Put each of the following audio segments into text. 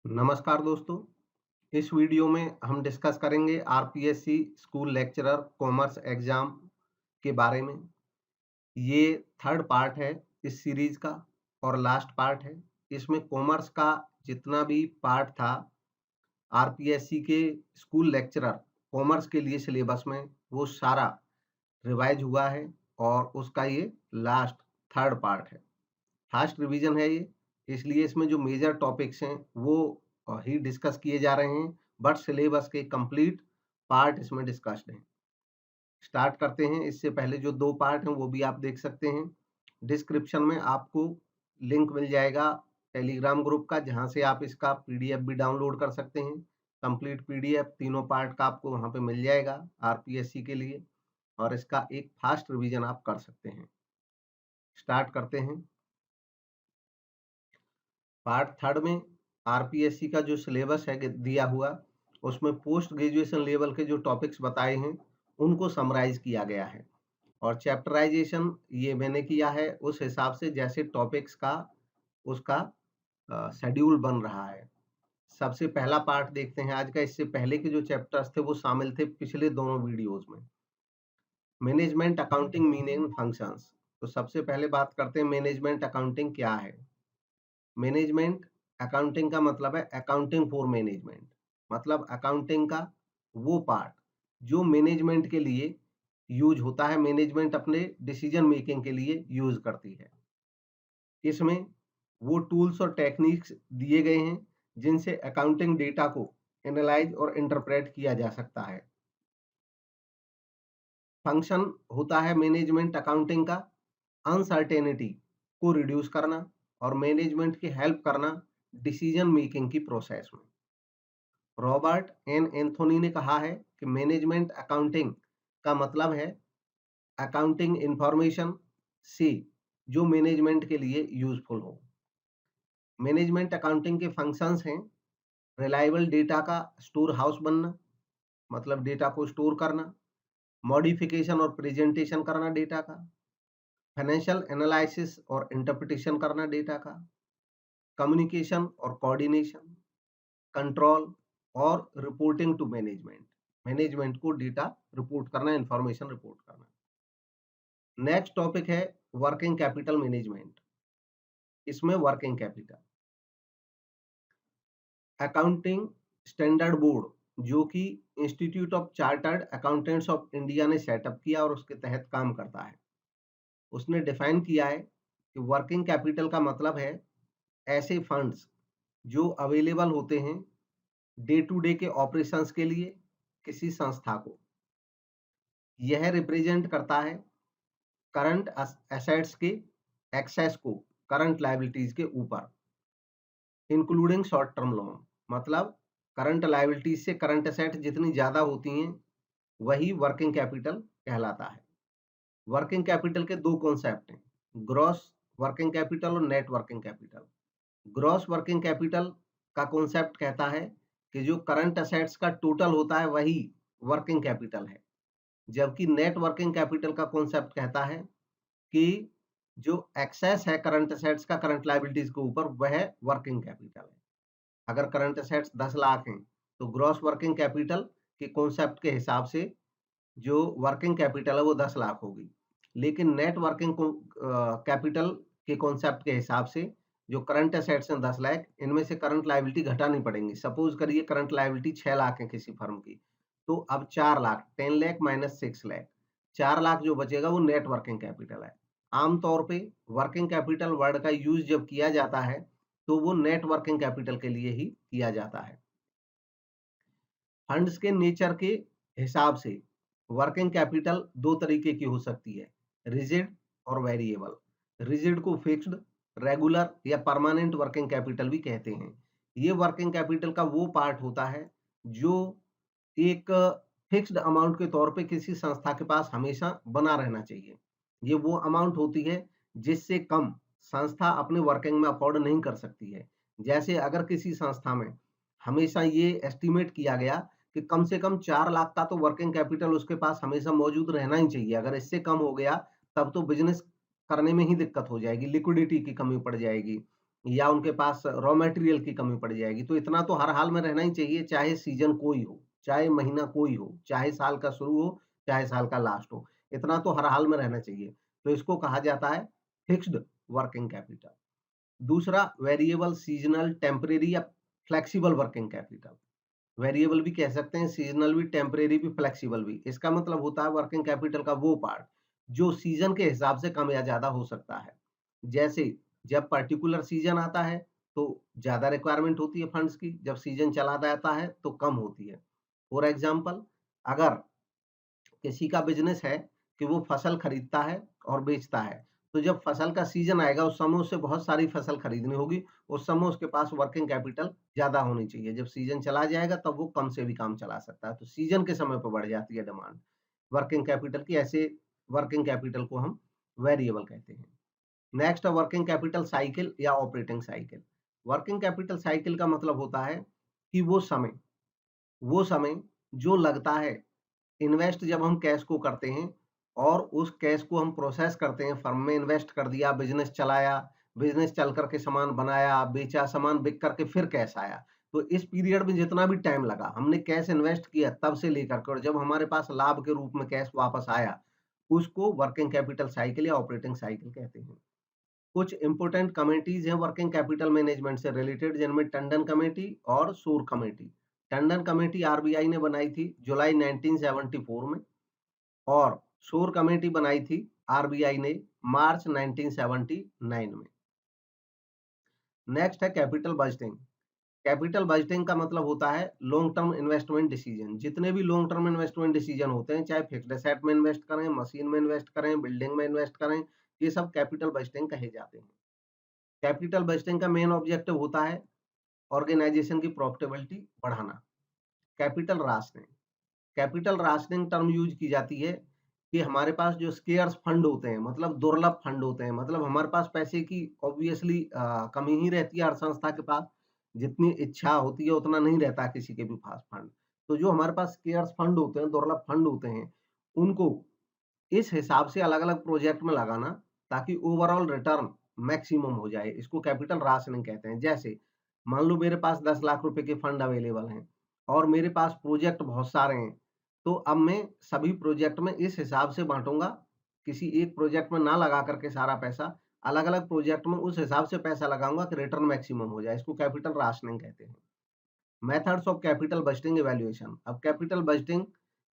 नमस्कार दोस्तों। इस वीडियो में हम डिस्कस करेंगे RPSC school lecturer commerce exam के बारे में। ये थर्ड पार्ट है इस सीरीज का और लास्ट पार्ट है। इसमें कॉमर्स का जितना भी पार्ट था आरपीएससी के स्कूल लेक्चरर कॉमर्स के लिए सिलेबस में वो सारा रिवाइज हुआ है और उसका ये लास्ट थर्ड पार्ट है। फास्ट रिवीजन है ये, इसलिए इसमें जो मेजर टॉपिक्स हैं वो ही डिस्कस किए जा रहे हैं, बट सिलेबस के कंप्लीट पार्ट इसमें डिस्कस्ड हैं। स्टार्ट करते हैं। इससे पहले जो 2 पार्ट हैं वो भी आप देख सकते हैं। डिस्क्रिप्शन में आपको लिंक मिल जाएगा टेलीग्राम ग्रुप का, जहाँ से आप इसका पीडीएफ भी डाउनलोड कर सकते हैं। कंप्लीट पीडीएफ तीनों पार्ट का आपको वहाँ पे मिल जाएगा आरपीएससी के लिए, और इसका एक फास्ट रिवीजन आप कर सकते हैं। स्टार्ट करते हैं। पार्ट थर्ड में आरपीएससी का जो सिलेबस है दिया हुआ, उसमें पोस्ट ग्रेजुएशन लेवल के जो टॉपिक्स बताए हैं उनको समराइज किया गया है, और चैप्टराइजेशन ये मैंने किया है उस हिसाब से जैसे टॉपिक्स का उसका शेड्यूल बन रहा है। सबसे पहला पार्ट देखते हैं आज का। इससे पहले के जो चैप्टर्स थे वो शामिल थे पिछले दोनों वीडियोज में। Management accounting meaning functions. तो सबसे पहले बात करते हैं मैनेजमेंट अकाउंटिंग क्या है। मैनेजमेंट अकाउंटिंग का मतलब है अकाउंटिंग फॉर मैनेजमेंट, मतलब अकाउंटिंग का वो पार्ट जो मैनेजमेंट के लिए यूज होता है, मैनेजमेंट अपने डिसीजन मेकिंग के लिए यूज करती है। इसमें वो टूल्स और टेक्निक्स दिए गए हैं जिनसे अकाउंटिंग डेटा को एनालाइज और इंटरप्रेट किया जा सकता है। फंक्शन होता है मैनेजमेंट अकाउंटिंग का अनसर्टेनिटी को रिड्यूस करना और मैनेजमेंट की हेल्प करना डिसीजन मेकिंग की प्रोसेस में। रॉबर्ट एन एंथोनी ने कहा है कि मैनेजमेंट अकाउंटिंग का मतलब है अकाउंटिंग इंफॉर्मेशन से जो मैनेजमेंट के लिए यूजफुल हो। मैनेजमेंट अकाउंटिंग के फंक्शंस हैं रिलायबल डेटा का स्टोर हाउस बनना, मतलब डेटा को स्टोर करना, मॉडिफिकेशन और प्रेजेंटेशन करना डेटा का, फाइनेंशियल एनालिसिस और इंटरप्रिटेशन करना डेटा का, कम्युनिकेशन और कोऑर्डिनेशन, कंट्रोल और रिपोर्टिंग टू मैनेजमेंट। मैनेजमेंट को डेटा रिपोर्ट करना, इंफॉर्मेशन रिपोर्ट करना। नेक्स्ट टॉपिक है वर्किंग कैपिटल मैनेजमेंट। इसमें working capital accounting standard board जो कि institute of chartered accountants of India ने सेटअप किया और उसके तहत काम करता है, उसने डिफाइन किया है कि वर्किंग कैपिटल का मतलब है ऐसे फंड्स जो अवेलेबल होते हैं डे टू डे के ऑपरेशंस के लिए किसी संस्था को। यह रिप्रेजेंट करता है करंट एसेट्स के एक्सेस को करंट लायबिलिटीज के ऊपर, इंक्लूडिंग शॉर्ट टर्म लोन। मतलब करंट लायबिलिटीज से करंट एसेट जितनी ज्यादा होती हैं वही वर्किंग कैपिटल कहलाता है। वर्किंग कैपिटल के दो कॉन्सेप्ट हैं, ग्रॉस वर्किंग कैपिटल और net working capital. Gross working capital का कॉन्सेप्ट कहता है कि जो करंट एसेट्स का टोटल होता है वही वर्किंग कैपिटल है, जबकि नेट वर्किंग कैपिटल का कॉन्सेप्ट कहता है कि जो एक्सेस है करंट एसेट्स का करंट लायबिलिटीज के ऊपर वह वर्किंग कैपिटल है। अगर करंट एसेट्स 10 लाख हैं तो ग्रॉस वर्किंग कैपिटल के कॉन्सेप्ट के हिसाब से जो वर्किंग कैपिटल है वो 10 लाख होगी, लेकिन नेट वर्किंग कैपिटल के कॉन्सेप्ट के हिसाब से जो करंट एसेट्स हैं 10 लाख, इनमें से करंट लायबिलिटी घटानी पड़ेंगी। सपोज करिए करंट लायबिलिटी 6 लाख है किसी फर्म की, तो अब 4 लाख 10 लाख माइनस 6 लाख, 4 लाख जो बचेगा वो नेट वर्किंग कैपिटल है। आमतौर पे वर्किंग कैपिटल वर्ड का यूज जब किया जाता है तो वो नेट वर्किंग कैपिटल के लिए ही किया जाता है। फंड्स के नेचर के हिसाब से वर्किंग कैपिटल दो तरीके की हो सकती है, रिजिड और वेरिएबल। रिजिड को फिक्स्ड, रेगुलर या परमानेंट वर्किंग कैपिटल भी कहते हैं। ये वर्किंग कैपिटल का वो पार्ट होता है जो एक फिक्स्ड अमाउंट के तौर पे किसी संस्था के पास हमेशा बना रहना चाहिए। ये वो अमाउंट होती है जिससे कम संस्था अपने वर्किंग में अफोर्ड नहीं कर सकती है। जैसे अगर किसी संस्था में हमेशा ये एस्टिमेट किया गया कि कम से कम 4 लाख का तो वर्किंग कैपिटल उसके पास हमेशा मौजूद रहना ही चाहिए। अगर इससे कम हो गया तब तो बिज़नेस करने में ही दिक्कत हो जाएगी, लिक्विडिटी की कमी पड़ जाएगी। या उनके पास रॉ मटेरियल की कमी पड़ जाएगी। तो इतना तो हर हाल में रहना ही चाहिए, चाहे सीज़न कोई हो, चाहे महीना कोई हो, चाहे साल का शुरू हो, चाहे साल का लास्ट हो। इतना तो हर हाल में रहना चाहिए। तो इसको कहा जाता है फिक्स्ड वर्किंग कैपिटल। दूसरा वेरिएबल, सीज़नल, टेम्परेरी या फ्लेक्सिबल वर्किंग कैपिटल। वेरिएबल भी कह सकते हैं, सीज़नल भी, टेम्परेरी भी, फ्लेक्सिबल भी। इसका मतलब होता है वर्किंग कैपिटल का वो पार्ट जो सीज़न के हिसाब से कम या ज़्यादा हो सकता है। जैसे जब पर्टिकुलर सीज़न आता है तो ज़्यादा रिक्वायरमेंट होती है फंड्स की, जब सीज़न चला जाता है तो कम होती है। फॉर एग्ज़ाम्पल, अगर किसी का बिज़नेस है कि वो फसल खरीदता है और बेचता है, तो जब फसल का सीज़न आएगा उस समय उसे बहुत सारी फसल खरीदनी होगी, उस समय उसके पास वर्किंग कैपिटल ज़्यादा होनी चाहिए। जब सीज़न चला जाएगा तब वो कम से भी काम चला सकता है, तो सीज़न के समय पे बढ़ जाती है डिमांड वर्किंग कैपिटल की। ऐसे वर्किंग कैपिटल को हम वेरिएबल कहते हैं। नेक्स्ट है वर्किंग कैपिटल साइकिल या operating cycle. Working capital cycle का मतलब होता है कि वो समय जो लगता है इन्वेस्ट, जब हम कैश को करते हैं और उस कैश को हम प्रोसेस करते हैं, फर्म में इन्वेस्ट कर दिया, बिज़नेस चलाया, बिज़नेस चल कर के सामान बनाया, बेचा, सामान बिक कर के फिर कैश आया। तो इस पीरियड में जितना भी टाइम लगा, हमने कैश इन्वेस्ट किया तब से लेकर के और जब हमारे पास लाभ के रूप में कैश वापस आया, उसको वर्किंग कैपिटल साइकिल या ऑपरेटिंग साइकिल कहते हैं। कुछ इंपोर्टेंट कमिटीज हैं वर्किंग कैपिटल मैनेजमेंट से रिलेटेड, जिनमें टंडन कमेटी और शोर कमेटी। टंडन कमेटी आरबीआई ने बनाई थी जुलाई 1974 में, और शोर कमेटी बनाई थी आरबीआई ने मार्च 1979 में। नेक्स्ट है कैपिटल बजटिंग। कैपिटल बजटिंग का मतलब होता है लॉन्ग टर्म इन्वेस्टमेंट डिसीजन। जितने भी लॉन्ग टर्म इन्वेस्टमेंट डिसीजन होते हैं, चाहे फिक्स्ड एसेट में इन्वेस्ट करें, मशीन में इन्वेस्ट करें, बिल्डिंग में इन्वेस्ट करें, ये सब कैपिटल बजटिंग कहे जाते हैं। कैपिटल बजटिंग का मेन ऑब्जेक्टिव होता है ऑर्गेनाइजेशन की प्रॉफिटेबिलिटी बढ़ाना। Capital rationing, capital rationing term use की जाती है कि हमारे पास जो स्केयर्स फंड होते हैं, मतलब दुर्लभ फंड होते हैं, मतलब हमारे पास पैसे की ऑब्वियसली कमी ही रहती है हर संस्था के पास। जितनी इच्छा होती है उतना नहीं रहता किसी के भी पास फंड। तो जो हमारे पास स्केयर्स फंड होते हैं, दुर्लभ फंड होते हैं, उनको इस हिसाब से अलग-अलग प्रोजेक्ट में लगाना ताकि ओवरऑल रिटर्न मैक्सिमम हो जाए। इसको कैपिटल राशनिंग कहते हैं। जैसे मान लो मेरे पास 10 लाख रुपए के फंड अवेलेबल हैं और मेरे पास प्रोजेक्ट बहुत सारे हैं, तो अब मैं सभी प्रोजेक्ट में इस हिसाब से बाँटूँगा, किसी एक प्रोजेक्ट में ना लगा करके सारा पैसा, अलग-अलग प्रोजेक्ट में उस हिसाब से पैसा लगाऊँगा कि रिटर्न मैक्सिमम हो जाए। इसको कैपिटल राशनिंग कहते हैं। Methods of capital budgeting evaluation. अब कैपिटल बजटिंग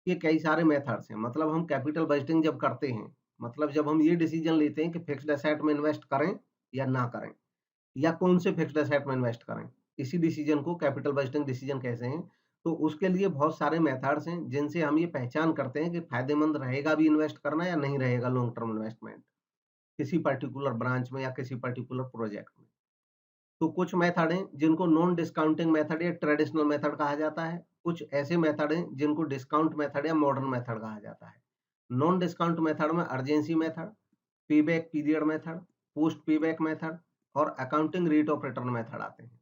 के कई सारे मेथड्स हैं। मतलब हम कैपिटल बजटिंग जब करते हैं, मतलब जब हम ये डिसीजन लेते हैं कि फिक्स्ड एसेट में इन्वेस्ट करें या ना करें, या कौन से फिक्स्ड एसेट में इन्वेस्ट करें, इसी डिसीजन को कैपिटल बजटिंग डिसीजन कहते हैं। तो उसके लिए बहुत सारे मेथड्स हैं जिनसे हम ये पहचान करते हैं कि फायदेमंद रहेगा भी इन्वेस्ट करना या नहीं रहेगा लॉन्ग टर्म इन्वेस्टमेंट किसी पर्टिकुलर ब्रांच में या किसी पर्टिकुलर प्रोजेक्ट में। तो कुछ मेथड हैं जिनको नॉन डिस्काउंटिंग मेथड या ट्रेडिशनल मेथड कहा जाता है। कुछ ऐसे मेथड हैं जिनको डिस्काउंट मेथड या मॉडर्न मेथड कहा जाता है। नॉन डिस्काउंट मेथड में urgency method, payback period method, post payback method और accounting rate of return method आते हैं।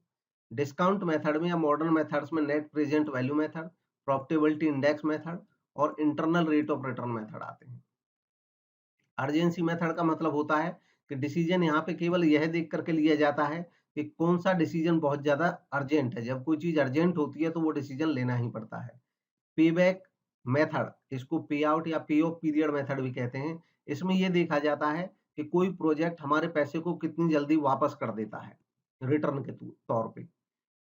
डिस्काउंट मेथड में या मॉडर्न मेथड्स में net present value method, profitability index method और internal rate of return method आते हैं। अर्जेंसी मेथड का मतलब होता है कि डिसीजन यहाँ पे केवल यह देख करके लिया जाता है कि कौन सा डिसीजन बहुत ज़्यादा अर्जेंट है। जब कोई चीज़ अर्जेंट होती है तो वो डिसीजन लेना ही पड़ता है। पेबैक मेथड, इसको पे आउट या पे ऑफ पीरियड मेथड भी कहते हैं। इसमें ये देखा जाता है कि कोई प्रोजेक्ट हमारे पैसे को कितनी जल्दी वापस कर देता है, रिटर्न के तौर पे।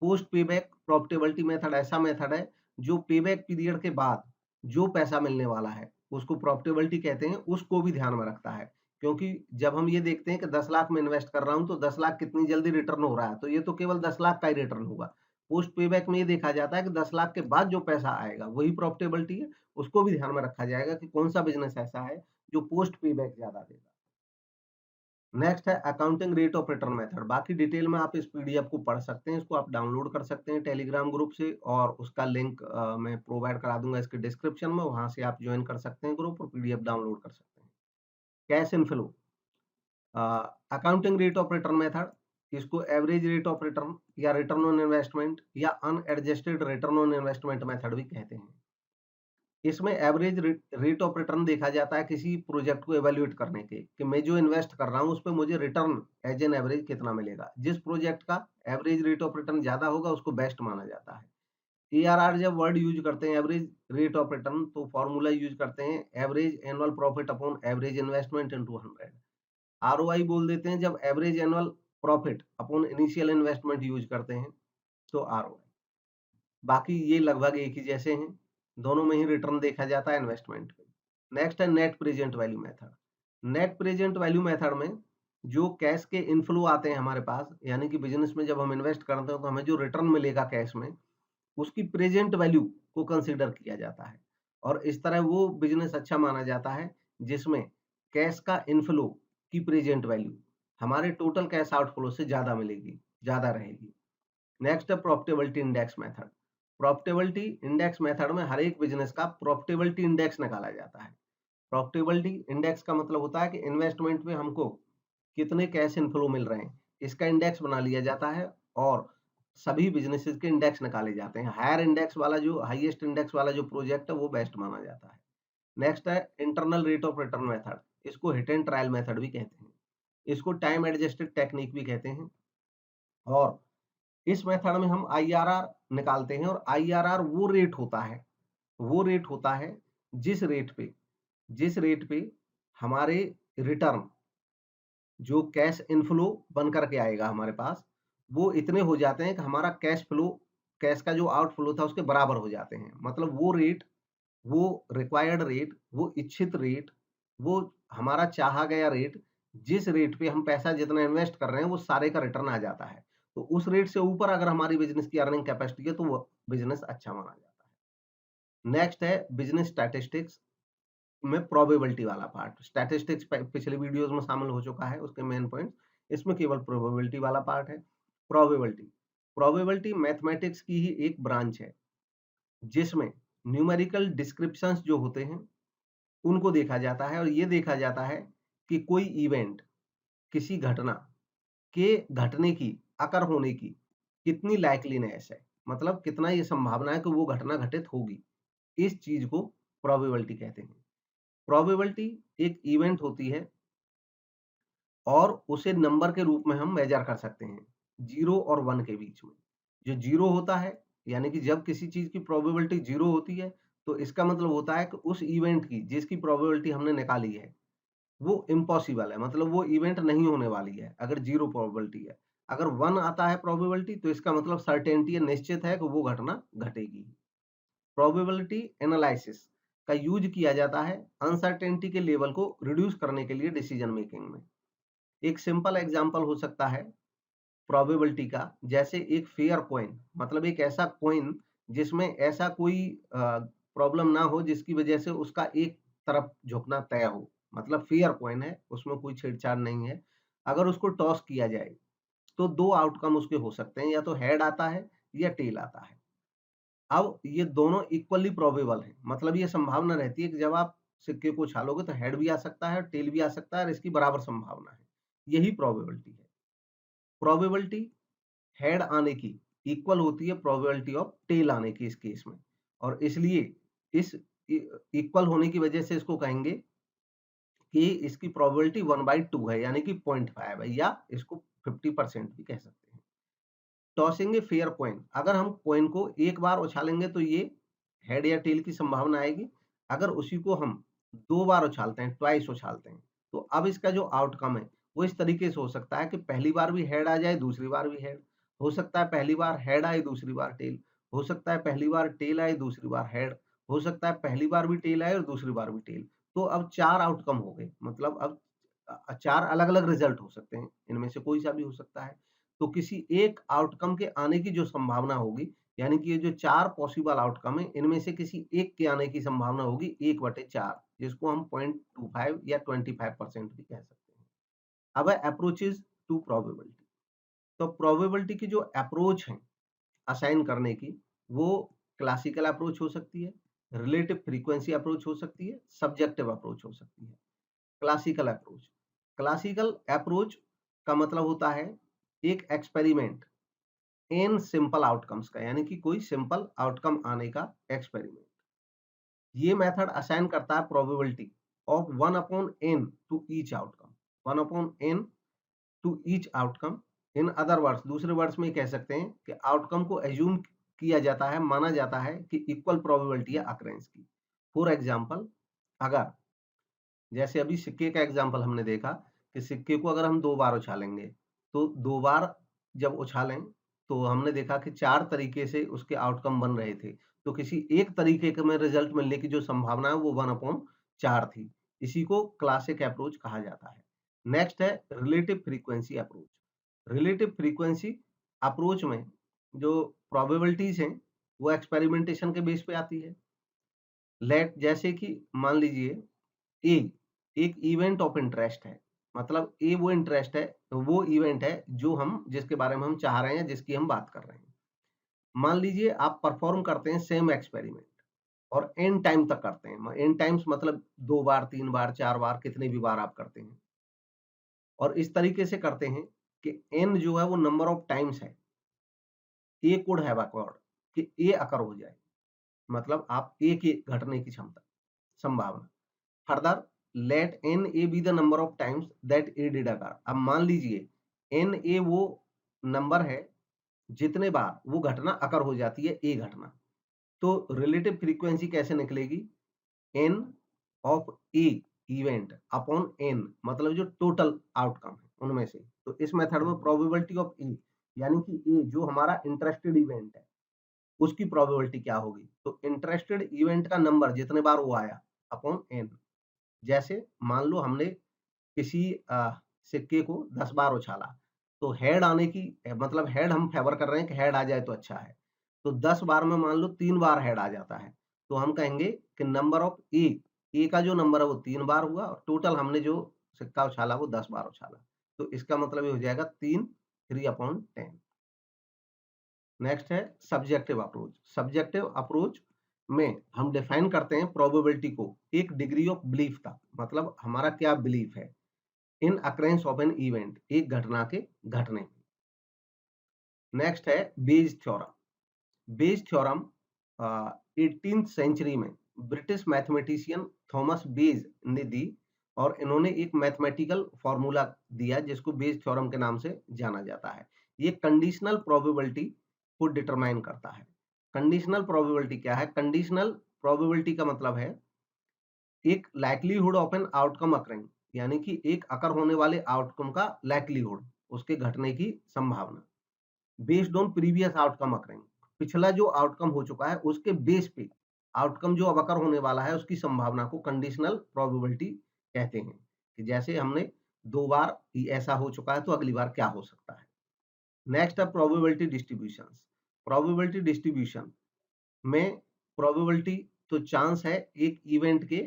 पोस्ट पेबैक प्रॉफिटेबिलिटी मेथड ऐसा मेथड है जो पेबैक पीरियड के बाद जो पैसा मिलने वाला है उसको प्रॉफिटेबिलिटी कहते हैं, उसको भी ध्यान में रखता है। क्योंकि जब हम ये देखते हैं कि 10 लाख में इन्वेस्ट कर रहा हूँ तो 10 लाख कितनी जल्दी रिटर्न हो रहा है, तो ये तो केवल 10 लाख का ही रिटर्न होगा। पोस्ट पेबैक में ये देखा जाता है कि 10 लाख के बाद जो पैसा आएगा वही प्रॉफिटेबिलिटी है, उसको भी ध्यान में रखा जाएगा कि कौन सा बिजनेस ऐसा है जो पोस्ट पेबैक ज्यादा देगा। नेक्स्ट है accounting rate of return method. बाकी डिटेल में आप इस पीडीएफ को पढ़ सकते हैं, इसको आप डाउनलोड कर सकते हैं टेलीग्राम ग्रुप से, और उसका लिंक मैं प्रोवाइड करा दूंगा इसके डिस्क्रिप्शन में, वहां से आप ज्वाइन कर सकते हैं ग्रुप और पीडीएफ डाउनलोड कर सकते हैं। Cash inflow, accounting rate of return method, इसको एवरेज रेट ऑफ रिटर्न या रिटर्न ऑन इन्वेस्टमेंट या unadjusted return on investment method भी कहते हैं। इसमें एवरेज रेट ऑफ रिटर्न देखा जाता है किसी प्रोजेक्ट को इवैल्यूएट करने के, कि मैं जो इन्वेस्ट कर रहा हूँ उस पे मुझे रिटर्न एज एन एवरेज कितना मिलेगा। जिस प्रोजेक्ट का एवरेज रेट ऑफ रिटर्न ज़्यादा होगा उसको बेस्ट माना जाता है। एआरआर जब वर्ड यूज़ करते हैं एवरेज रेट ऑफ रिटर्न, तो फॉर्मूला यूज़ करते हैं average annual profit upon average investment into 100। ROI बोल देते हैं जब average annual profit upon initial investment use करते हैं तो आरओआई। बाकी ये लगभग एक ही जैसे हैं, दोनों में ही रिटर्न देखा जाता है इन्वेस्टमेंट पे। नेक्स्ट है net present value method. Net present value method में जो कैश के इनफ्लो आते हैं हमारे पास, यानी कि बिजनेस में जब हम इन्वेस्ट करते हैं तो हमें जो रिटर्न मिलेगा कैश में, उसकी प्रेजेंट वैल्यू को कंसीडर किया जाता है। और इस तरह वो बिजनेस अच्छा माना जाता है जिसमें कैश का इनफ्लो की प्रेजेंट वैल्यू हमारे टोटल कैश आउटफ्लो से ज़्यादा मिलेगी, ज़्यादा रहेगी। नेक्स्ट है profitability index method. Profitability index method में हर एक बिजनेस का प्रॉफिटेबिलिटी इंडेक्स निकाला जाता है। प्रॉफिटेबिलिटी इंडेक्स का मतलब होता है कि इन्वेस्टमेंट में हमको कितने कैश इनफ्लो मिल रहे हैं, इसका इंडेक्स बना लिया जाता है और सभी बिजनेसेस के इंडेक्स निकाले जाते हैं। हायर इंडेक्स वाला जो हाईएस्ट इंडेक्स वाला जो प्रोजेक्ट है वो बेस्ट माना जाता है। नेक्स्ट है internal rate of return method. इसको हिट एंड ट्रायल मेथड भी कहते हैं। इसको टाइम एडजस्टेड टेक्निक भी कहते हैं। और इस मेथड में हम आईआरआर निकालते हैं और आईआरआर वो रेट होता है जिस रेट पे हमारे रिटर्न जो कैश इनफ्लो बन करके आएगा हमारे पास, वो इतने हो जाते हैं कि हमारा कैश का जो आउटफ्लो था उसके बराबर हो जाते हैं। मतलब वो रिक्वायर्ड रेट, वो इच्छित रेट, वो हमारा चाहा गया रेट, जिस रेट पे हम पैसा जितना इन्वेस्ट कर रहे हैं वो सारे का रिटर्न आ जाता है। तो उस रेट से ऊपर अगर हमारी बिज़नेस की अर्निंग कैपेसिटी है तो वो बिज़नेस अच्छा माना जाता है। नेक्स्ट है बिज़नेस स्टैटिस्टिक्स में प्रोबेबिलिटी वाला पार्ट। स्टैटिस्टिक्स पिछले वीडियोज़ में शामिल हो चुका है उसके मेन पॉइंट्स। इसमें केवल प्रोबेबिलिटी वाला पार्ट है। प्रोबेबिलिटी प्रोबेबिलिटी मैथमेटिक्स की ही एक ब्रांच है जिसमें न्यूमेरिकल डिस्क्रिप्शंस जो होते हैं उनको देखा जाता है और ये देखा जाता है कि कोई इवेंट, किसी घटना के घटने की, अकर होने की कितनी लाइकलीनेस है, मतलब कितना ये संभावना है कि वो घटना घटित होगी। इस चीज को प्रोबेबिलिटी कहते हैं। प्रोबेबिलिटी एक इवेंट होती है और उसे नंबर के रूप में हम मेजर कर सकते हैं 0 और 1 के बीच में। जो 0 होता है, यानी कि जब किसी चीज की प्रोबेबिलिटी 0 होती है तो इसका मतलब होता है कि उस इवेंट की जिसकी प्रोबेबिलिटी हमने निकाली है वो इम्पॉसिबल है, मतलब वो इवेंट नहीं होने वाली है अगर 0 प्रोबेबिलिटी है। अगर 1 आता है प्रोबेबिलिटी तो इसका मतलब सर्टेनिटी है, निश्चित है कि वो घटना घटेगी। प्रोबेबिलिटी एनालिसिस का यूज किया जाता है अनसर्टेनिटी के लेवल को रिड्यूस करने के लिए डिसीजन मेकिंग में। एक सिंपल एग्जांपल हो सकता है प्रोबेबिलिटी का, जैसे एक फेयर कॉइन, मतलब एक ऐसा कॉइन जिसमें ऐसा कोई प्रॉब्लम ना हो जिसकी वजह से उसका एक तरफ झुकना तय हो, मतलब फेयर कॉइन है, उसमें कोई छेड़छाड़ नहीं है। अगर उसको टॉस किया जाए तो दो आउटकम उसके हो सकते हैं, या तो हेड आता है या टेल आता है। अब ये दोनों इक्वली प्रोबेबल हैं, मतलब ये संभावना रहती है कि जब आप सिक्के को उछालोगे तो हेड भी आ सकता है, टेल भी आ सकता है और इसकी बराबर संभावना है। यही प्रोबेबिलिटी है। प्रोबेबिलिटी हेड आने की इक्वल होती है प्रोबेबिलिटी ऑफ टेल आने की इस केस में, और इसलिए इस इक्वल होने की वजह से इसको कहेंगे कि इसकी प्रोबेबिलिटी 1/2 है, यानी कि 0.5 है, या इसको 50% भी कह सकते हैं। टॉसिंग ए फेयर कॉइन, अगर हम कॉइन को एक बार उछालेंगे तो ये हेड या टेल की संभावना आएगी। अगर उसी को हम दो बार उछालते हैं, ट्वाइस उछालते हैं, तो अब इसका जो आउटकम है वो इस तरीके से हो सकता है कि पहली बार भी हेड आ जाए, दूसरी बार भी हेड हो सकता है, पहली बार हेड आए दूसरी बार टेल हो सकता है, पहली बार टेल आए दूसरी बार हेड हो सकता है, पहली बार भी टेल आए और दूसरी बार भी टेल। तो अब चार आउटकम हो गए, मतलब अब चार अलग अलग रिजल्ट हो सकते हैं, इनमें से कोई सा भी हो सकता है। तो किसी एक आउटकम के आने की जो संभावना होगी, यानी कि ये जो चार पॉसिबल आउटकम है इनमें से किसी एक के आने की संभावना होगी 1/4, जिसको हम 0.25 या 25% भी कह सकते हैं। अब है अप्रोचेस टू प्रोबेबिलिटी। तो प्रोबेबिलिटी की जो अप्रोच है असाइन करने की, वो क्लासिकल अप्रोच हो सकती है, रिलेटिव फ्रीक्वेंसी अप्रोच हो सकती है, सब्जेक्टिव अप्रोच हो सकती है। क्लासिकल अप्रोच का मतलब होता है एक एक्सपेरिमेंट इन सिंपल आउटकम्स का, यानी कि कोई सिंपल आउटकम आने का एक्सपेरिमेंट। ये मेथड असाइन करता है probability of 1/n to each outcome, 1/n to each outcome. In other words, दूसरे वर्ड्स में कह सकते हैं कि आउटकम को एज्यूम किया जाता है, माना जाता है कि इक्वल प्रोबेबिलिटी है अकरेंस की। फॉर एग्जांपल, अगर जैसे अभी सिक्के का एग्जांपल हमने देखा कि सिक्के को अगर हम 2 बार उछालेंगे, तो 2 बार जब उछालें तो हमने देखा कि 4 तरीके से उसके आउटकम बन रहे थे। तो किसी एक तरीके के में रिजल्ट मिलने की जो संभावना है वो 1/4 थी। इसी को क्लासिक अप्रोच कहा जाता है। नेक्स्ट है relative frequency approach. Relative frequency approach में जो प्रोबेबिलिटीज़ हैं, वो एक्सपेरिमेंटेशन के बेस पे आती है। लेट जैसे कि मान लीजिए ए एक इवेंट ऑफ इंटरेस्ट है, मतलब ए वो इंटरेस्ट है, वो इवेंट है जो हम जिसके बारे में हम चाह रहे हैं, जिसकी हम बात कर रहे हैं। मान लीजिए आप परफॉर्म करते हैं सेम एक्सपेरिमेंट और एन टाइम तक करते हैं। एन टाइम्स मतलब 2 बार, 3 बार, 4 बार, कितने भी बार आप करते हैं और इस तरीके से करते हैं कि एन जो है वो नंबर ऑफ टाइम्स है, ए कुड हैव अकर्ड, कि ए अकर हो जाए, मतलब आप ए के घटने की क्षमता, संभावना। Further let n A be the number of times that A did occur. अब मान लीजिए एन ए वो नंबर है जितने बार वो घटना अकर हो जाती है, ए घटना। तो रिलेटिव फ्रीक्वेंसी कैसे निकलेगी? N of a event upon n, मतलब जो टोटल आउटकम है उनमें से। तो इस मेथड में प्रोबेबिलिटी ऑफ ए, यानी कि ए जो हमारा इंटरेस्टेड इवेंट है उसकी प्रोबेबिलिटी क्या होगी? तो इंटरेस्टेड इवेंट का नंबर जितने बार वो आया अपॉन एन। जैसे मान लो हमने किसी सिक्के को 10 बार उछाला, तो हेड आने की मतलब हेड हम फेवर कर रहे हैं कि हेड आ जाए तो अच्छा है। तो 10 बार में मान लो 3 बार हेड आ जाता है, तो हम कहेंगे कि नंबर ऑफ ए का जो नंबर है वो 3 बार हुआ और टोटल हमने जो सिक्का उछाला वो 10 बार उछाला। तो इसका मतलब ये हो जाएगा 3/10। नेक्स्ट है सब्जेक्टिव अप्रोच। सब्जेक्टिव अप्रोच में हम डिफाइन करते हैं प्रोबेबिलिटी को एक डिग्री ऑफ बिलीफ तक, मतलब हमारा क्या बिलीफ है in occurrence of an event, एक घटना के घटने में। नेक्स्ट है Bayes theorem. Bayes theorem 18th century में ब्रिटिश मैथमेटिशियन थॉमस बेज ने दी और इन्होंने एक मैथमेटिकल फॉर्मूला दिया जिसको बेज थ्योरम के नाम से जाना जाता है। ये कंडीशनल प्रोबेबिलिटी को डिटरमाइन करता है। कंडीशनल प्रोबेबिलिटी क्या है? कंडीशनल प्रोबेबिलिटी का मतलब है एक likelihood of an outcome occurring, यानी कि एक अकर होने वाले आउटकम का लाइक्लीहुड, उसके घटने की संभावना based on previous outcome occurring. पिछला जो आउटकम हो चुका है उसके बेस पे आउटकम जो अब अकर होने वाला है उसकी संभावना को कंडीशनल प्रोबेबिलिटी कहते हैं, कि जैसे हमने 2 बार ऐसा हो चुका है तो अगली बार क्या हो सकता है। नेक्स्ट है प्रोबेबिलिटी डिस्ट्रीब्यूशंस। प्रोबेबिलिटी डिस्ट्रीब्यूशन में प्रोबेबिलिटी तो चांस है एक इवेंट के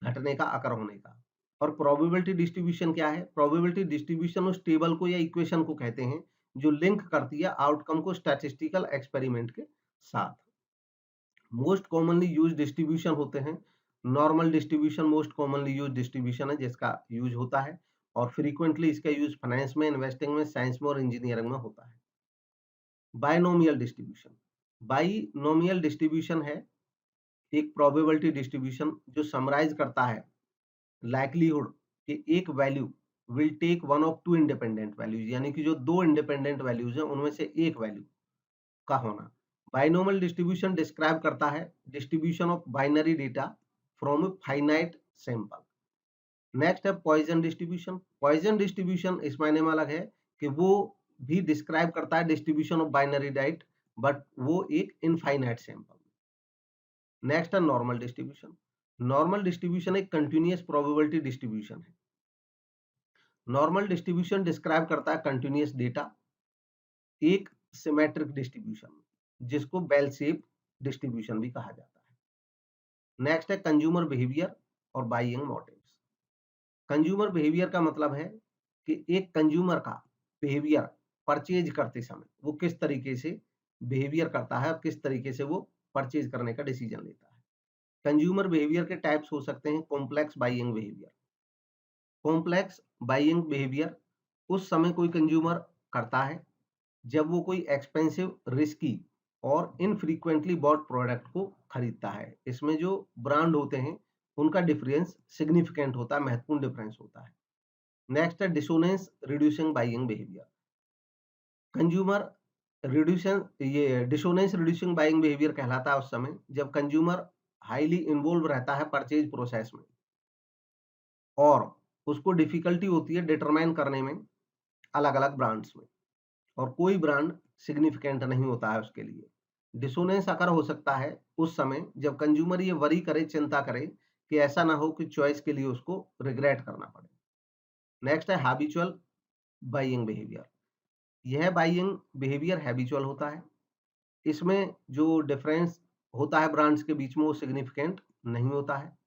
घटने का अकर होने का। और प्रोबेबिलिटी डिस्ट्रीब्यूशन क्या है? प्रोबेबिलिटी डिस्ट्रीब्यूशन उस टेबल को या इक्वेशन को कहते हैं जो लिंक करती है आउटकम को स्टैटिस्टिकल एक्सपेरिमेंट के साथ। मोस्ट कॉमनली यूज डिस्ट्रीब्यूशन होते हैं normal distribution, most commonly use distribution है जिसका यूज होता है और फ्रीक्वेंटली इसका यूज फाइनेंस में, इन्वेस्टिंग में, साइंस में और इंजीनियरिंग में होता है। Binomial distribution. बाइनोमियल डिस्ट्रीब्यूशन है एक प्रोबेबिलिटी डिस्ट्रीब्यूशन जो समराइज करता है लाइक्लीहुड कि एक value will take one of two independent values, यानी कि जो 2 इंडिपेंडेंट वैल्यूज हैं उनमें से एक वैल्यू का होना। बाइनोमियल डिस्ट्रीब्यूशन डिस्क्राइब करता है distribution of binary data from a finite sample. Next है पॉइजन डिस्ट्रीब्यूशन। पॉइजन डिस्ट्रीब्यूशन इस मायने में अलग है कि वो भी डिस्क्राइब करता है distribution of binary diet, but वो एक इनफाइनाइट सैंपल। नेक्स्ट है नॉर्मल डिस्ट्रीब्यूशन। नॉर्मल डिस्ट्रीब्यूशन एक कंटिन्यूअस प्रोबेबिलिटी डिस्ट्रीब्यूशन है। नॉर्मल डिस्ट्रीब्यूशन डिस्क्राइब करता है कंटिन्यूअस डेटा एक सिमेट्रिक डिस्ट्रीब्यूशन, जिसको बेल शेप डिस्ट्रीब्यूशन भी कहा जाता है। नेक्स्ट है कंज्यूमर बिहेवियर और बाइंग मोटिव्स। कंज्यूमर बिहेवियर का मतलब है कि एक कंज्यूमर का बिहेवियर परचेज करते समय वो किस तरीके से बिहेवियर करता है और किस तरीके से वो परचेज करने का डिसीजन लेता है। कंज्यूमर बिहेवियर के टाइप्स हो सकते हैं complex buying behaviour. Complex buying behaviour उस समय कोई कंज्यूमर करता है जब वो कोई एक्सपेंसिव, रिस्की और इनफ्रीक्वेंटली बॉट प्रोडक्ट को खरीदता है। इसमें जो ब्रांड होते हैं उनका डिफरेंस सिग्निफिकेंट होता है, महत्वपूर्ण डिफरेंस होता है। नेक्स्ट है dissonance reducing buying behaviour. Consumer reduction ये डिसोनेंस रिड्यूसिंग बाइंग बिहेवियर कहलाता है उस समय जब कंज्यूमर हाईली इन्वॉल्व रहता है परचेज प्रोसेस में और उसको डिफिकल्टी होती है डिटरमाइन करने में अलग-अलग ब्रांड्स में, और कोई ब्रांड सिग्निफिकेंट नहीं होता है उसके लिए। डिसोनेंस अकर हो सकता है उस समय जब कंज्यूमर ये वरी करे, चिंता करे कि ऐसा ना हो कि चॉइस के लिए उसको रिग्रेट करना पड़े। नेक्स्ट है हैबिचुअल बाइंग बिहेवियर। यह बाइंग बिहेवियर हैबिचुअल होता है। इसमें जो डिफरेंस होता है ब्रांड्स के बीच में वो सिग्निफिकेंट नहीं होता है।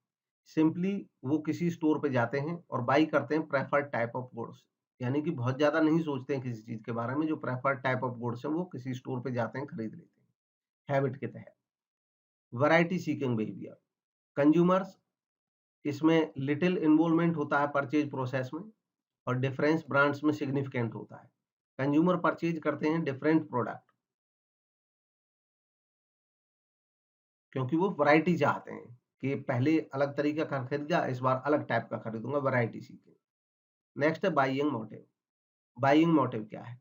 सिंपली वो किसी स्टोर पे जाते हैं और बाई करते हैं प्रेफर्ड टाइप ऑफ गुड्स, यानी कि बहुत ज़्यादा नहीं सोचते हैं किसी चीज़ के बारे में। जो प्रेफर्ड टाइप ऑफ गुड्स हैं वो किसी स्टोर पे जाते हैं, खरीद लेते हैं हैबिट के तहत। Variety seeking behaviour. कंज्यूमर्स इसमें लिटिल इन्वॉल्वमेंट होता है परचेज प्रोसेस में और डिफरेंस ब्रांड्स में सिग्निफिकेंट होता है। कंज्यूमर परचेज करते हैं डिफरेंट प्रोडक्ट क्योंकि वो वैरायटी चाहते हैं कि पहले अलग तरीके का खरीदा, इस बार अलग टाइप का खरीदूंगा, वैरायटी सीकिंग। नेक्स्ट है बाइंग मोटिव। बाइंग मोटिव क्या है?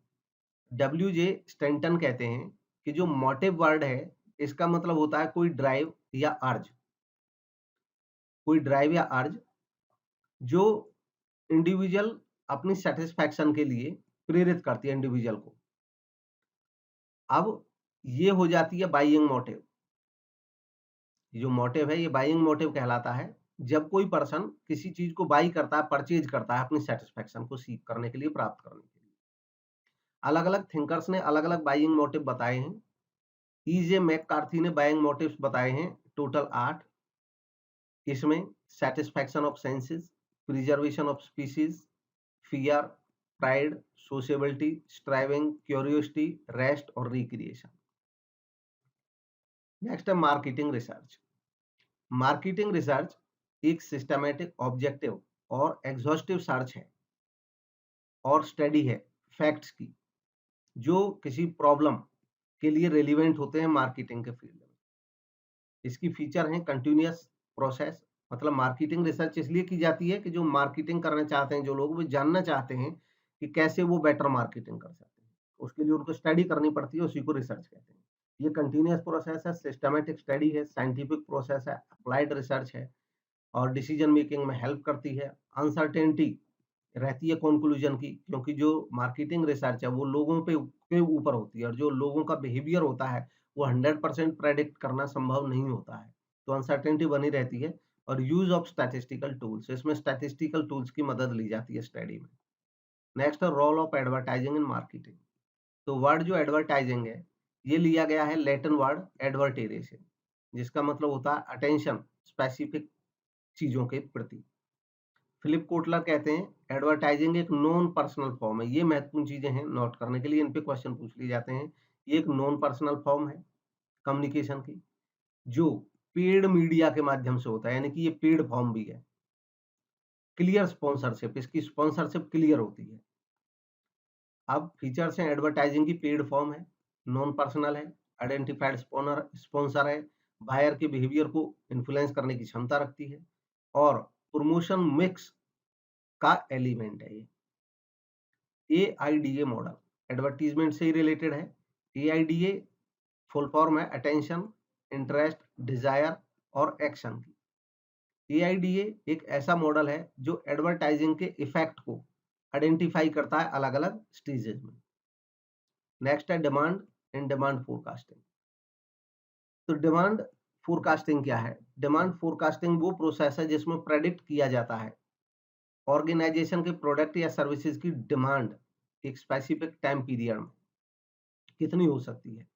डब्ल्यूजे स्टैंटन कहते हैं कि जो मोटिव वर्ड है इसका मतलब होता है कोई ड्राइव या अर्ज, कोई ड्राइव या अर्ज जो इंडिविजुअल अपनी सेटिस्फैक्शन के लिए प्रेरित करती है इंडिविजुअल को। अब ये हो जाती है बाइंग मोटिव। जो मोटिव है ये बाइंग मोटिव कहलाता है जब कोई पर्सन किसी चीज को बाई करता है, परचेज करता है अपनी सेटिस्फैक्शन को सीख करने के लिए, प्राप्त करने के लिए। अलग अलग थिंकर्स ने अलग अलग बाइंग मोटिव बताए हैं। ईजे मैककार्थी ने बाइंग मोटिव्स बताए हैं टोटल 8। इसमें satisfaction of senses, preservation of species, fear, pride, सोशेबिलिटी, striving, curiosity, rest और रिक्रिएशन। नेक्स्ट है मार्केटिंग रिसर्च। मार्केटिंग रिसर्च एक सिस्टमैटिक, ऑब्जेक्टिव और एग्जॉस्टिव सर्च है और स्टडी है फैक्ट्स की जो किसी प्रॉब्लम के लिए रेलिवेंट होते हैं मार्केटिंग के फील्ड में। इसकी फीचर हैं कंटिन्यूअस प्रोसेस, मतलब मार्केटिंग रिसर्च इसलिए की जाती है कि जो मार्केटिंग करना चाहते हैं जो लोग, वो जानना चाहते हैं कि कैसे वो बेटर मार्केटिंग कर सकते हैं। उसके लिए उनको स्टडी करनी पड़ती है, उसी को रिसर्च कहते हैं। ये कंटिन्यूअस प्रोसेस है, सिस्टमैटिक स्टडी है, साइंटिफिक प्रोसेस है, अप्लाइड रिसर्च है और डिसीजन मेकिंग में हेल्प करती है। अनसर्टेनिटी रहती है कंक्लूजन की, क्योंकि जो मार्केटिंग रिसर्च है वो लोगों पे के ऊपर होती है और जो लोगों का बिहेवियर होता है वो 100% प्रेडिक्ट करना संभव नहीं होता है, तो अनसर्टेनिटी बनी रहती है। और यूज ऑफ स्टैटिस्टिकल टूल्स, इसमें स्टैटिस्टिकल टूल्स की मदद ली जाती है स्टडी में। नेक्स्ट है role of advertising in marketing. तो वर्ड जो एडवर्टाइजिंग है ये लिया गया है लैटिन वर्ड एडवर्टेरिएशन, जिसका मतलब होता है अटेंशन स्पेसिफिक चीजों के प्रति। फिलिप कोटलर कहते हैं एडवर्टाइजिंग एक नॉन पर्सनल फॉर्म है। ये महत्वपूर्ण चीजें हैं नोट करने के लिए, इन पे क्वेश्चन पूछ लिए जाते हैं। ये एक नॉन पर्सनल फॉर्म है कम्युनिकेशन की जो पेड मीडिया के माध्यम से होता है, यानी कि ये पेड फॉर्म भी है। क्लियर स्पॉन्सरशिप, इसकी स्पॉन्सरशिप क्लियर होती है। अब फीचर्स हैं एडवर्टाइजिंग की पेड फॉर्म है, नॉन पर्सनल है, आइडेंटिफाइड स्पॉन्सर है, बायर के बिहेवियर को इन्फ्लुएंस करने की क्षमता रखती है और प्रमोशन मिक्स का एलिमेंट है। ये AIDA मॉडल एडवर्टीजमेंट से ही रिलेटेड है। AIDA फुल फॉर्म है अटेंशन, इंटरेस्ट, डिजायर और एक्शन की। AIDA एक ऐसा मॉडल है जो एडवर्टाइजिंग के इफेक्ट को आइडेंटिफाई करता है अलग अलग स्टेजेस में। नेक्स्ट है डिमांड एंड डिमांड फोरकास्टिंग। तो डिमांड फोरकास्टिंग क्या है? डिमांड फोरकास्टिंग वो प्रोसेस है जिसमें प्रेडिक्ट किया जाता है ऑर्गेनाइजेशन के प्रोडक्ट या सर्विसेज की डिमांड एक स्पेसिफिक टाइम पीरियड में कितनी हो सकती है।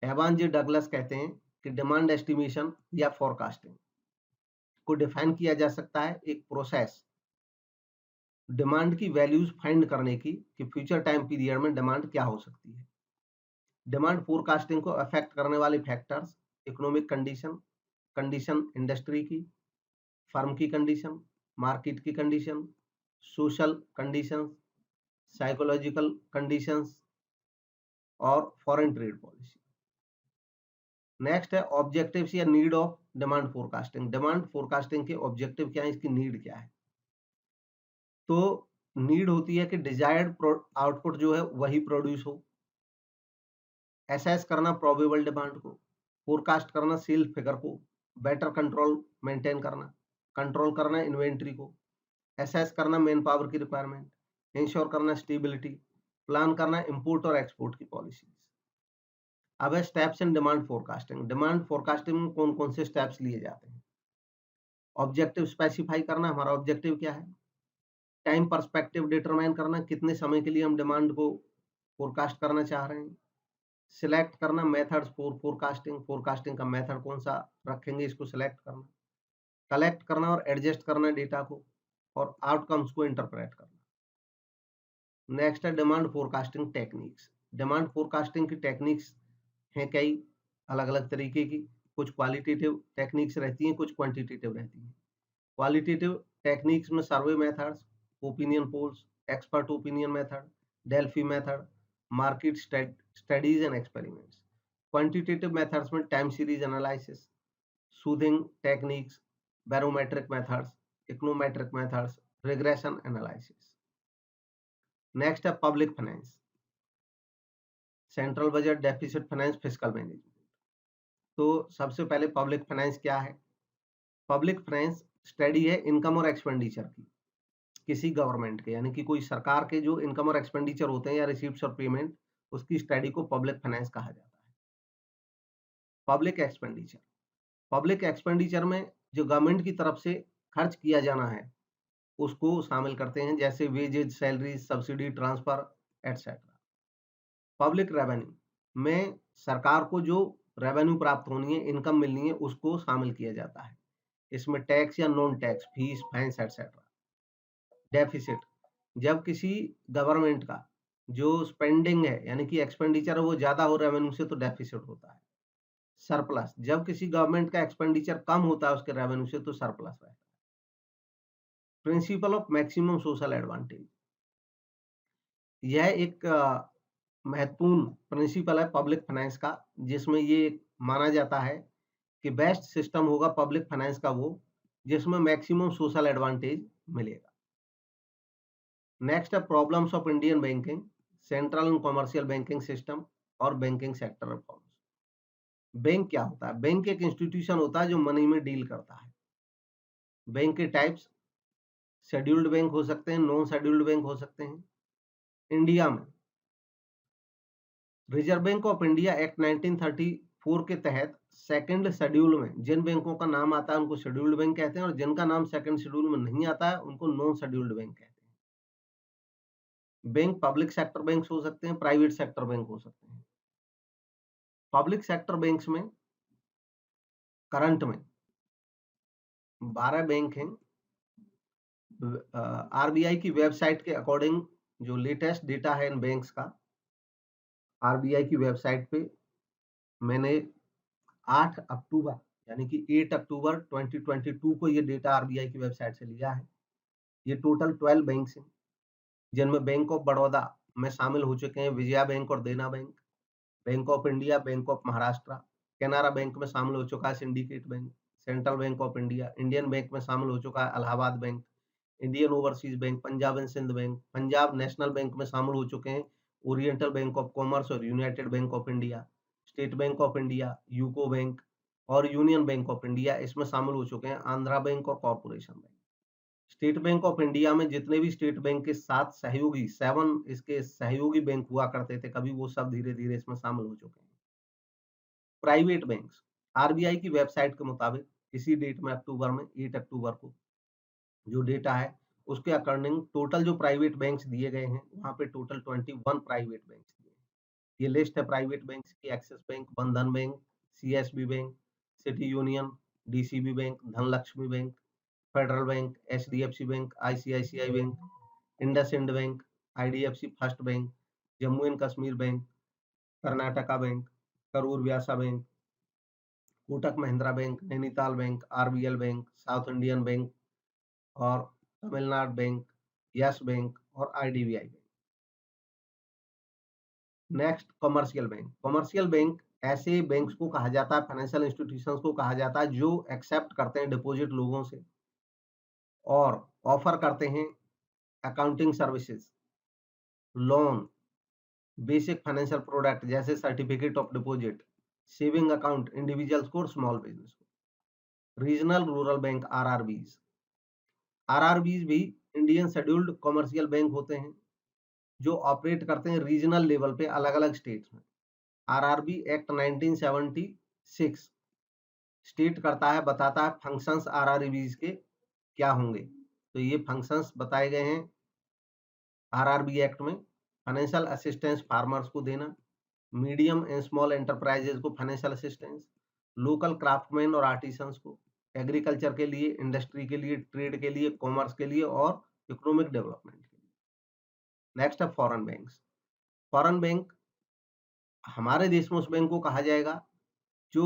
एवान जे डगलस कहते हैं कि डिमांड एस्टिमेशन या फोरकास्टिंग को डिफाइन किया जा सकता है एक प्रोसेस डिमांड की वैल्यूज फाइंड करने की कि फ्यूचर टाइम पीरियड में डिमांड क्या हो सकती है। डिमांड फोरकास्टिंग को अफेक्ट करने वाले factors economic condition, condition industry की, फर्म की कंडीशन, मार्केट की condition, social conditions, psychological conditions और फॉरेन ट्रेड पॉलिसी। नेक्स्ट है ऑब्जेक्टिव्स या need of demand forecasting. Demand forecasting के ऑब्जेक्टिव क्या है, इसकी नीड क्या है। तो नीड होती है कि डिजायर्ड आउटपुट जो है वही प्रोड्यूस हो, एसेस करना प्रोबेबल डिमांड को, फोरकास्ट करना सेल फिगर को, बेटर कंट्रोल मेंटेन करना, कंट्रोल करना इन्वेंट्री को, एसेस करना मैन पावर की रिक्वायरमेंट, इंश्योर करना स्टेबिलिटी, प्लान करना इंपोर्ट और एक्सपोर्ट की पॉलिसीज। अब है steps in demand forecasting. Demand forecasting में कौन कौन से स्टेप्स लिए जाते हैं। ऑब्जेक्टिव स्पेसिफाई करना, हमारा ऑब्जेक्टिव क्या है। टाइम पर्सपेक्टिव डिटरमाइन करना, कितने समय के लिए हम डिमांड को फोरकास्ट करना चाह रहे हैं। सिलेक्ट करना मेथड्स फॉर फोरकास्टिंग, फोरकास्टिंग का मेथड कौन सा रखेंगे, इसको सिलेक्ट करना। कलेक्ट करना और एडजस्ट करना डेटा को, और आउटकम्स को इंटरप्रेट करना। नेक्स्ट है demand forecasting techniques. Demand forecasting की टेक्निक्स हैं कई अलग अलग तरीके की। कुछ क्वालिटेटिव टेक्निक्स रहती हैं, कुछ क्वांटिटेटिव रहती हैं। क्वालिटेटिव टेक्निक्स में survey methods, opinion polls, expert opinion method, Delphi method, market studies and experiments. Quantitative methods में time series analysis, smoothing techniques, barometric methods, econometric methods, regression analysis. Next है public finance, central budget, deficit finance, fiscal management. तो सबसे पहले public finance क्या है। Public finance study है income और expenditure की, किसी गवर्नमेंट के, यानी कि कोई सरकार के जो इनकम और एक्सपेंडिचर होते हैं या रिसीप्ट्स और पेमेंट, उसकी स्टडी को पब्लिक फाइनेंस कहा जाता है। पब्लिक एक्सपेंडिचर, पब्लिक एक्सपेंडिचर में जो गवर्नमेंट की तरफ से खर्च किया जाना है उसको शामिल करते हैं, जैसे wages, salary, subsidy, transfer etcetera. Public revenue में सरकार को जो रेवेन्यू प्राप्त होनी है, इनकम मिलनी है, उसको शामिल किया जाता है। इसमें टैक्स या non tax, fees, fines etcetera. Deficit, जब किसी गवर्नमेंट का जो स्पेंडिंग है यानी कि एक्सपेंडिचर है वो ज्यादा हो रेवेन्यू से, तो डेफिसिट होता है। सरप्लस, जब किसी गवर्नमेंट का एक्सपेंडिचर कम होता है उसके रेवेन्यू से, तो सरप्लस रहता है। Principle of maximum social advantage, यह एक महत्वपूर्ण प्रिंसिपल है पब्लिक फाइनेंस का, जिसमें ये माना जाता है कि बेस्ट सिस्टम होगा पब्लिक फाइनेंस का वो जिसमें मैक्सिमम सोशल एडवांटेज मिलेगा। नेक्स्ट है problems of Indian banking, central and commercial banking system और बैंकिंग सेक्टर रिफॉर्म्स। बैंक क्या होता है। बैंक एक इंस्टीट्यूशन होता है जो मनी में डील करता है। बैंक के टाइप्स, शेड्यूल्ड बैंक हो सकते हैं, नॉन शेड्यूल्ड बैंक हो सकते हैं। इंडिया में reserve Bank of India act 1934 के तहत सेकंड शेड्यूल में जिन बैंकों का नाम आता है उनको शेड्यूल्ड बैंक कहते हैं, और जिनका नाम सेकंड शेड्यूल में नहीं आता है उनको नॉन शेड्यूल्ड बैंक कहते हैं। बैंक पब्लिक सेक्टर बैंक हो सकते हैं, प्राइवेट सेक्टर बैंक हो सकते हैं। पब्लिक सेक्टर बैंक्स में करंट में 12 बैंक हैं। आरबीआई की वेबसाइट के अकॉर्डिंग जो लेटेस्ट डेटा है इन बैंक्स का, आरबीआई की वेबसाइट पे मैंने 8 अक्टूबर यानी कि 8 अक्टूबर 2022 को ये डेटा आरबीआई की वेबसाइट से लिया है। ये टोटल 12 बैंक्स हैं, जिनमें बैंक ऑफ बड़ौदा में शामिल हो चुके हैं विजया बैंक और Dena Bank, Bank of India, Bank of Maharashtra, Canara Bank में शामिल हो चुका है Syndicate Bank, Central Bank of India, Indian Bank में शामिल हो चुका है Allahabad Bank, Indian Overseas Bank, Punjab and Sindh Bank, Punjab National Bank में शामिल हो चुके हैं ओरिएंटल बैंक ऑफ कॉमर्स और United Bank of India, State Bank of India, UCO Bank और यूनियन बैंक ऑफ इंडिया इसमें शामिल हो चुके हैं, आंध्रा बैंक और corporation bank. State Bank of India में जितने भी स्टेट बैंक के साथ सहयोगी 7 इसके सहयोगी बैंक हुआ करते थे, कभी वो सब धीरे धीरे इसमें शामिल हो चुके हैं। प्राइवेट बैंक्स, आरबीआई की वेबसाइट के मुताबिक इसी डेट में अक्टूबर में 8 अक्टूबर को जो डेटा है उसके अकॉर्डिंग टोटल जो प्राइवेट बैंक्स दिए गए हैं वहां पे टोटल 21 प्राइवेट बैंक्स दिए हैं। ये लिस्ट है प्राइवेट बैंक्स की। एक्सिस बैंक, बंधन bank, CSB bank, city union, DCB bank, Dhanlaxmi bank, federal bank, HDFC bank, ICICI bank, IndusInd bank, IDFC first bank, Jammu and Kashmir bank, Karnataka bank, Karur Vyasa bank, Kotak Mahindra bank, Nainital bank, RBL bank, south Indian bank और Tamil Nadu bank, yes bank और IDBI bank. Next commercial bank. Commercial bank ऐसे banks को कहा जाता है, financial institutions को कहा जाता है जो एक्सेप्ट करते हैं डिपॉजिट लोगों से और ऑफर करते हैं accounting services, loan, basic financial product जैसे certificate of deposit, saving account individuals को और स्मॉल बिजनेस को। Regional rural bank RRBs, RRBs भी इंडियन शेड्यूल्ड कॉमर्शियल बैंक होते हैं जो ऑपरेट करते हैं रीजनल लेवल पे अलग अलग स्टेट्स में। आरआरबी एक्ट 1976 स्टेट करता है, बताता है फंक्शंस आरआरबीज के क्या होंगे। तो ये फंक्शंस बताए गए हैं आरआरबी एक्ट में। फाइनेंशियल असिस्टेंस फार्मर्स को देना, मीडियम एंड स्मॉल एंटरप्राइजेज को फाइनेंशियल असिस्टेंस, लोकल क्राफ्टमैन और आर्टिसंस को, एग्रीकल्चर के लिए, इंडस्ट्री के लिए, ट्रेड के लिए, कॉमर्स के लिए और इकोनॉमिक डेवलपमेंट के लिए। नेक्स्ट है फॉरेन बैंक्स। फॉरेन बैंक हमारे देश में उस बैंक को कहा जाएगा जो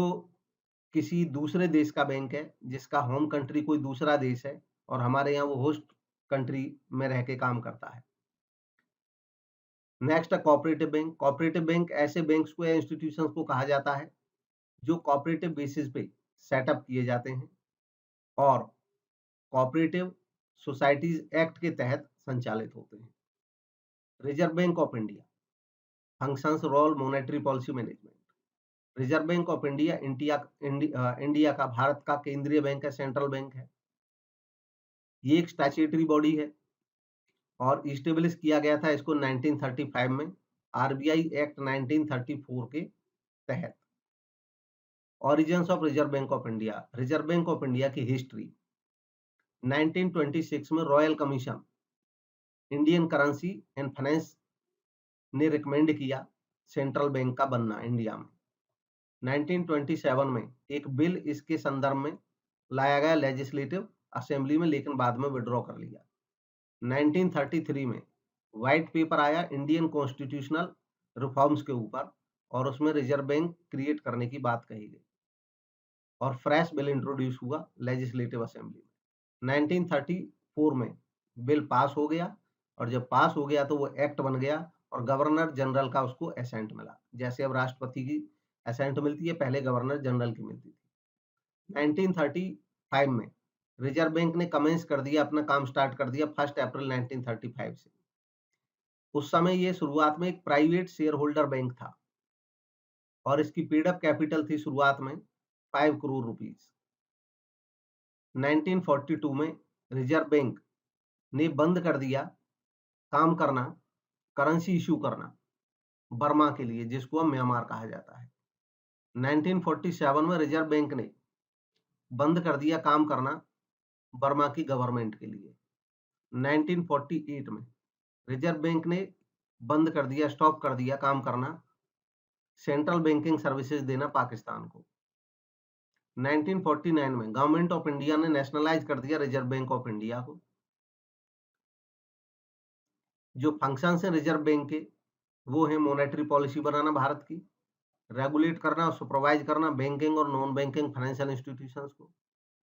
किसी दूसरे देश का बैंक है, जिसका होम कंट्री कोई दूसरा देश है और हमारे यहाँ वो होस्ट कंट्री में रह के काम करता है। नेक्स्ट है कोऑपरेटिव बैंक। कोऑपरेटिव बैंक ऐसे बैंक्स को या इंस्टीट्यूशंस को कहा जाता है जो कोऑपरेटिव बेसिस पे सेटअप किए जाते हैं और कोऑपरेटिव सोसाइटीज एक्ट के तहत संचालित होते हैं। Reserve Bank of India, functions, role, monetary policy management. Reserve Bank of India India का, भारत का केंद्रीय बैंक है, सेंट्रल बैंक है। ये एक स्टैट्यूटरी बॉडी है और इस्टेब्लिश किया गया था इसको 1935 में आरबीआई एक्ट 1934 के तहत। Origins of reserve Bank of India. Reserve Bank of India की हिस्ट्री 1926 में royal commission Indian currency and finance ने रिकमेंड किया सेंट्रल बैंक का बनना इंडिया में। 1927 में एक बिल इसके संदर्भ में लाया गया लेजिस्लेटिव असेंबली में, लेकिन बाद में विड्रॉ कर लिया। 1933 में व्हाइट पेपर आया इंडियन कॉन्स्टिट्यूशनल रिफॉर्म्स के ऊपर और उसमें रिजर्व बैंक क्रिएट करने की बात कही गई और फ्रेश बिल इंट्रोड्यूस हुआ लेजिस्लेटिव असेंबली में। 1934 में बिल पास हो गया और जब पास हो गया तो वो एक्ट बन गया और गवर्नर जनरल का उसको एसेंट मिला। जैसे अब राष्ट्रपति की एसेंट मिलती है, पहले गवर्नर जनरल की मिलती थी। 1935 में रिजर्व बैंक ने कमेंस कर दिया, अपना काम स्टार्ट कर दिया 1 अप्रैल 1935 से। उस समय ये शुरुआत में एक प्राइवेट शेयर होल्डर बैंक था और इसकी पेड अप कैपिटल थी शुरुआत में 5 करोड़ रुपीस। 1942 में रिजर्व बैंक ने बंद कर दिया काम करना, करेंसी इशू करना बर्मा के लिए, जिसको अब म्यांमार कहा जाता है। 1947 में रिजर्व बैंक ने बंद कर दिया काम करना बर्मा की गवर्नमेंट के लिए। 1948 में रिजर्व बैंक ने बंद कर दिया, स्टॉप कर दिया काम करना सेंट्रल बैंकिंग सर्विसेज देना पाकिस्तान को। 1949 में गवर्नमेंट ऑफ इंडिया ने नेशनलाइज कर दिया रिजर्व बैंक ऑफ इंडिया को। जो फंक्शन है रिजर्व बैंक के वो है मॉनेटरी पॉलिसी बनाना भारत की, रेगुलेट करना और सुपरवाइज करना बैंकिंग और नॉन बैंकिंग फाइनेंशियल इंस्टीट्यूशंस को,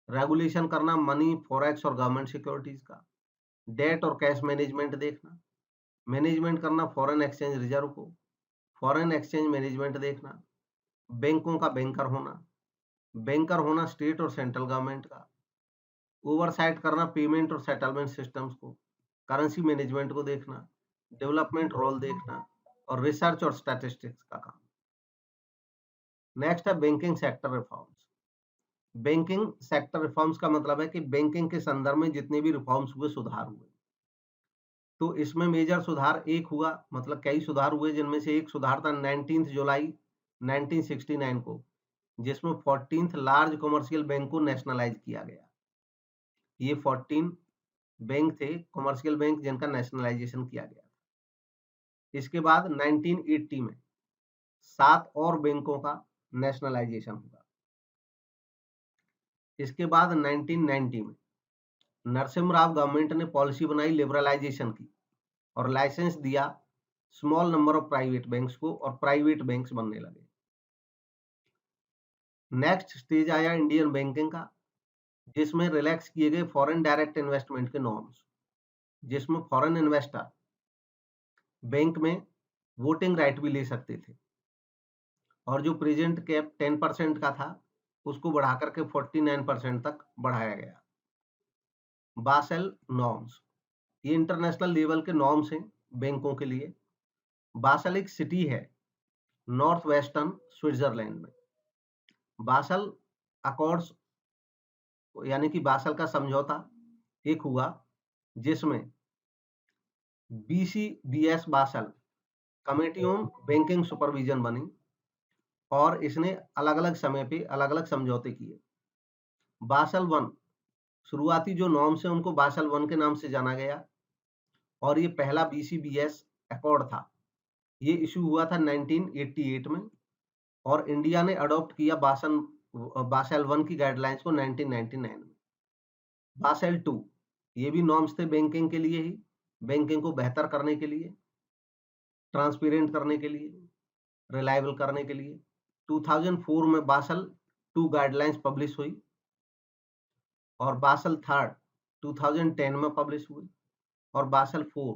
रेगुलेशन करना मनी, फॉरेक्स और गवर्नमेंट सिक्योरिटीज का, डेट और कैश मैनेजमेंट देखना, मैनेजमेंट करना फॉरेन एक्सचेंज रिजर्व को, फॉरेन एक्सचेंज मैनेजमेंट देखना, बैंकों का बैंकर होना स्टेट और सेंट्रल गवर्नमेंट का, ओवरसाइट करना पेमेंट और सेटलमेंट सिस्टम्स को, करेंसी मैनेजमेंट को देखना, डेवलपमेंट रोल देखना और रिसर्च और स्टैटिस्टिक्स का काम। नेक्स्ट है banking sector reforms. Banking sector reforms का मतलब है कि बैंकिंग के संदर्भ में जितने भी रिफॉर्म्स हुए, सुधार हुए। तो इसमें मेजर सुधार एक हुआ, मतलब कई सुधार हुए, जिनमें से एक सुधार था 19 जुलाई 1969 को, जिसमें 14th लार्ज कमर्शियल बैंक को नेशनलाइज किया गया। ये 14 बैंक थे कमर्शियल बैंक जिनका नेशनलाइजेशन किया गया। इसके बाद 1980 में 7 और बैंकों का नेशनलाइजेशन हुआ। इसके बाद 1990 में नरसिम्हा राव गवर्नमेंट ने पॉलिसी बनाई लिबरलाइजेशन की और लाइसेंस दिया small number of private banks को और प्राइवेट बैंक्स बनने लगे। नेक्स्ट स्टेज आया इंडियन बैंकिंग का, जिसमें रिलैक्स किए गए फॉरेन डायरेक्ट इन्वेस्टमेंट के नॉर्म्स, जिसमें फॉरेन इन्वेस्टर बैंक में वोटिंग राइट भी ले सकते थे। और जो प्रेजेंट कैप 10% का था उसको बढ़ा करके 49% तक बढ़ाया गया। बासेल नॉर्म्स, ये इंटरनेशनल लेवल के नॉर्म्स हैं बैंकों के लिए। बासेल एक सिटी है नॉर्थ वेस्टर्न स्विट्जरलैंड में। बासेल अकॉर्ड्स यानी कि बासेल का समझौता एक हुआ जिसमें BCBS Basel committee on banking supervision बनी और इसने अलग अलग समय पे अलग अलग समझौते किए। बासेल 1 शुरुआती जो नॉर्म्स हैं उनको बासेल 1 के नाम से जाना गया और ये पहला BCBS अकॉर्ड था। ये इशू हुआ था 1988 में और इंडिया ने अडॉप्ट किया बासेल 1 की गाइडलाइंस को 1999 में। बासेल 2 ये भी नॉर्म्स थे बैंकिंग के लिए ही, बैंकिंग को बेहतर करने के लिए, ट्रांसपेरेंट करने के लिए, रिलायबल करने के लिए। 2004 में बासेल 2 गाइडलाइंस पब्लिश हुई और बासेल 3 2010 में पब्लिश हुई और बासेल 4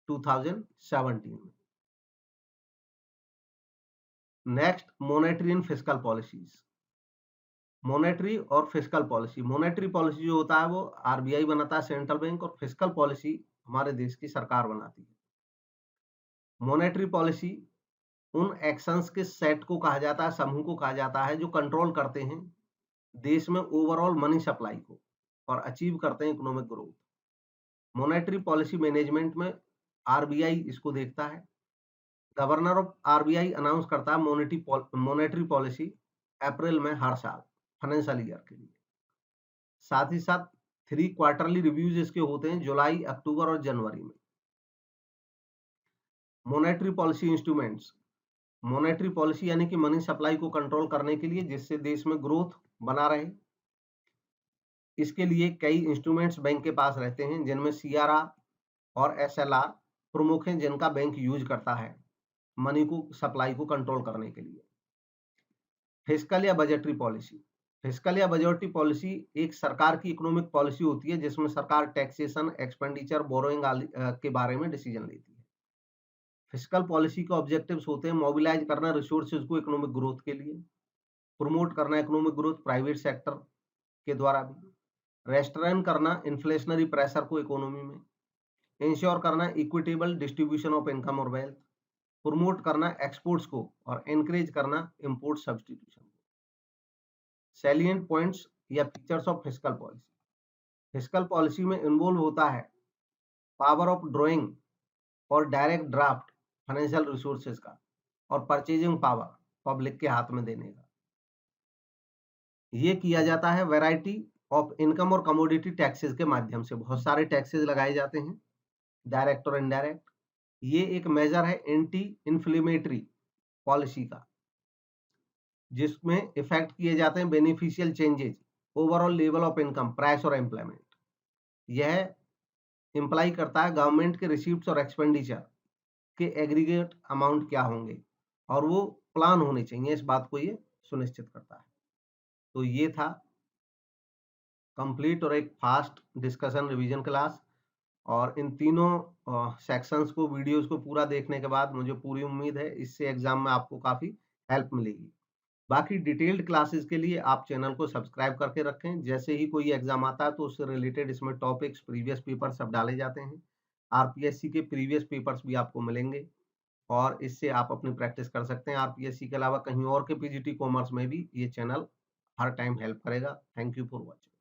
2017 में। Next, monetary and fiscal policies. Monetary और फिस्कल पॉलिसी, मॉनेटरी पॉलिसी जो होता है वो RBI बनाता है, सेंट्रल बैंक, और फिस्कल पॉलिसी हमारे देश की सरकार बनाती है। मॉनेटरी पॉलिसी उन एक्शंस के सेट को कहा जाता है, समूह को कहा जाता है जो कंट्रोल करते हैं देश में ओवरऑल मनी सप्लाई को और अचीव करते हैं economic growth. Monetary policy management में RBI इसको देखता है। गवर्नर ऑफ RBI अनाउंस करता है मॉनेटरी पॉलिसी अप्रैल में हर साल फाइनेंशियल ईयर के लिए। साथ ही साथ 3 क्वार्टरली रिव्यूज इसके होते हैं जुलाई, अक्टूबर और जनवरी में। Monetary policy instruments, monetary policy यानी कि मनी सप्लाई को कंट्रोल करने के लिए जिससे देश में ग्रोथ बना रहे, इसके लिए कई इंस्ट्रूमेंट्स बैंक के पास रहते हैं जिनमें CRR और SLR प्रमुख हैं जिनका बैंक यूज करता है मनी को सप्लाई को कंट्रोल करने के लिए। फिस्कल या बजटरी पॉलिसी, फिस्कल या बजटरी पॉलिसी एक सरकार की इकोनॉमिक पॉलिसी होती है जिसमें सरकार टैक्सेशन, एक्सपेंडिचर, बोरोइंग के बारे में डिसीजन लेती है। फिस्कल पॉलिसी के ऑब्जेक्टिव्स होते हैं मोबिलाइज करना रिसोर्सेज को इकोनॉमिक ग्रोथ के लिए, प्रमोट करना इकोनॉमिक ग्रोथ प्राइवेट सेक्टर के द्वारा भी, रेस्ट्रेन करना इन्फ्लेशनरी प्रेशर को इकोनॉमी में, इंश्योर करना इक्विटेबल डिस्ट्रीब्यूशन ऑफ इनकम और वेल्थ, प्रमोट करना एक्सपोर्ट्स को और एनकरेज करना इंपोर्ट सब्सटीट्यूशन को। सैलिएंट पॉइंट्स या features of fiscal policy, fiscal policy में इन्वॉल्व होता है पावर ऑफ ड्रॉइंग और डायरेक्ट ड्राफ्ट फाइनेंशियल रिसोर्सेज का और परचेजिंग पावर पब्लिक के हाथ में देने का। ये किया जाता है वैरायटी ऑफ इनकम और कमोडिटी टैक्सेस के माध्यम से। बहुत सारे टैक्सेस लगाए जाते हैं डायरेक्ट और इनडायरेक्ट। ये एक मेजर है एंटी इन्फ्लेमेटरी पॉलिसी का जिसमें इफेक्ट किए जाते हैं beneficial changes, overall level of income, price और एम्प्लॉयमेंट। यह इंप्लाई करता है गवर्नमेंट के रिसीप्ट्स और एक्सपेंडिचर के एग्रीगेट अमाउंट क्या होंगे और वो प्लान होने चाहिए, इस बात को ये सुनिश्चित करता है। तो ये था कंप्लीट और एक फास्ट डिस्कशन रिवीजन क्लास, और इन तीनों सेक्शंस को, वीडियोस को पूरा देखने के बाद मुझे पूरी उम्मीद है इससे एग्जाम में आपको काफ़ी हेल्प मिलेगी। बाकी डिटेल्ड क्लासेस के लिए आप चैनल को सब्सक्राइब करके रखें। जैसे ही कोई एग्जाम आता है तो उससे रिलेटेड इसमें टॉपिक्स, प्रीवियस पेपर सब डाले जाते हैं। RPSC के प्रीवियस पेपर्स भी आपको मिलेंगे और इससे आप अपनी प्रैक्टिस कर सकते हैं। RPSC के अलावा कहीं और के PGT कॉमर्स में भी ये चैनल हर टाइम हेल्प करेगा। Thank you for watching.